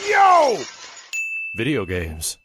Yo! Video games.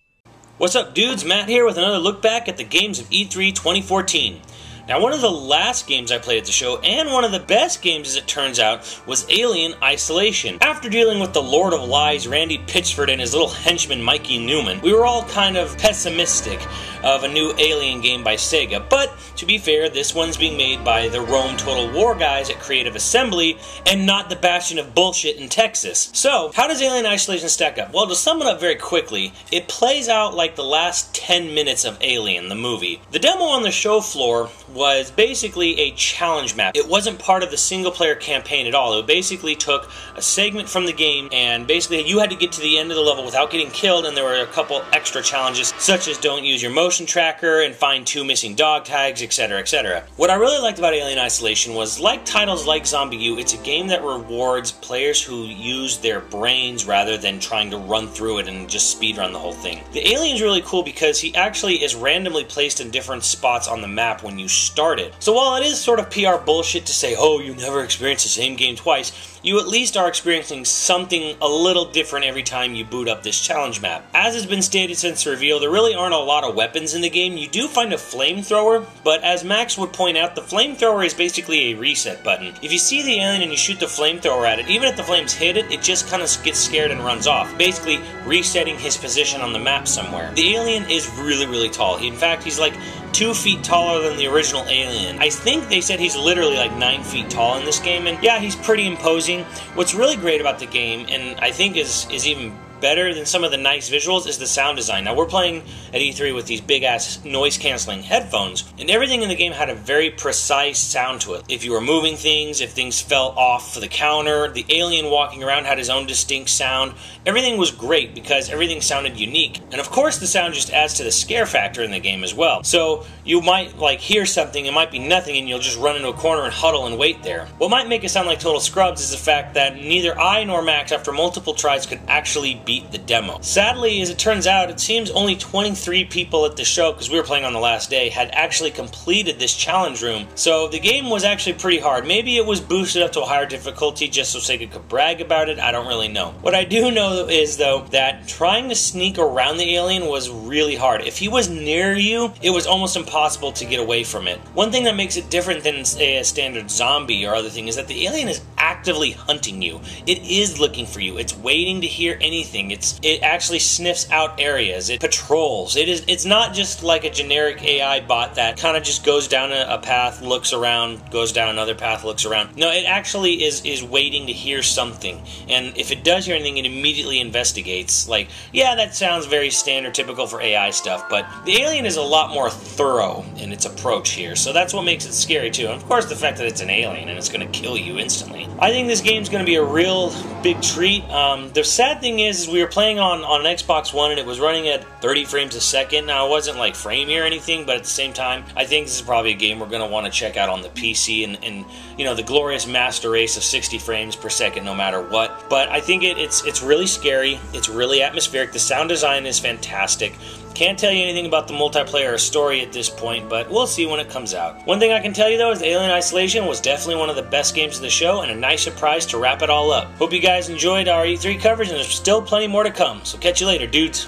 What's up, dudes? Matt here with another look back at the games of E3 2014. Now, one of the last games I played at the show, and one of the best games as it turns out, was Alien Isolation. After dealing with the Lord of Lies, Randy Pitchford, and his little henchman, Mikey Newman, we were all kind of pessimistic of a new Alien game by Sega. But, to be fair, this one's being made by the Rome Total War guys at Creative Assembly, and not the bastion of bullshit in Texas. So, how does Alien Isolation stack up? Well, to sum it up very quickly, it plays out like the last 10 minutes of Alien, the movie. The demo on the show floor was basically a challenge map. It wasn't part of the single-player campaign at all. It basically took a segment from the game, and basically you had to get to the end of the level without getting killed, and there were a couple extra challenges, such as don't use your motion tracker, and find 2 missing dog tags, etc., etc. What I really liked about Alien Isolation was, like titles like Zombie U, it's a game that rewards players who use their brains rather than trying to run through it and just speedrun the whole thing. The alien's really cool because he actually is randomly placed in different spots on the map when you start it. So while it is sort of PR bullshit to say, oh, you never experience the same game twice, you at least are experiencing something a little different every time you boot up this challenge map. As has been stated since the reveal, there really aren't a lot of weapons in the game. You do find a flamethrower, but as Max would point out, the flamethrower is basically a reset button. If you see the alien and you shoot the flamethrower at it, even if the flames hit it, it just kind of gets scared and runs off, basically resetting his position on the map somewhere. The alien is really, really tall. In fact, he's like 2 feet taller than the original Alien. I think they said he's literally like 9 feet tall in this game, and yeah, he's pretty imposing. What's really great about the game, and I think is even better than some of the nice visuals, is the sound design. Now, we're playing at E3 with these big-ass noise-canceling headphones, and everything in the game had a very precise sound to it. If you were moving things, if things fell off the counter, the alien walking around had his own distinct sound. Everything was great because everything sounded unique. And of course, the sound just adds to the scare factor in the game as well. So, you might, like, hear something, it might be nothing, and you'll just run into a corner and huddle and wait there. What might make it sound like total scrubs is the fact that neither I nor Max, after multiple tries, could actually beat the demo. Sadly, as it turns out, it seems only 23 people at the show, because we were playing on the last day, had actually completed this challenge room. So the game was actually pretty hard. Maybe it was boosted up to a higher difficulty just so Sega could brag about it. I don't really know. What I do know is, though, that trying to sneak around the alien was really hard. If he was near you, it was almost impossible to get away from it. One thing that makes it different than, say, a standard zombie or other thing is that the alien is actively hunting you. It is looking for you. It's waiting to hear anything. It actually sniffs out areas. It patrols. It's not just like a generic AI bot that kind of just goes down a path, looks around, goes down another path, looks around. No, it actually is waiting to hear something. And if it does hear anything, it immediately investigates. Like, yeah, that sounds very standard, typical for AI stuff, but the alien is a lot more thorough in its approach here, so that's what makes it scary too. And of course, the fact that it's an alien and it's going to kill you instantly. I think this game's going to be a real big treat. The sad thing is we were playing on an Xbox One and it was running at 30 frames a second. Now, it wasn't like framey or anything, but at the same time, I think this is probably a game we're going to want to check out on the PC and you know, the glorious master race of 60 frames per second no matter what. But I think it's really scary. It's really atmospheric. The sound design is fantastic. Can't tell you anything about the multiplayer or story at this point, but we'll see when it comes out. One thing I can tell you, though, is Alien Isolation was definitely one of the best games of the show, and a nice surprise to wrap it all up. Hope you guys enjoyed our E3 coverage, and there's still plenty more to come, so catch you later, dudes.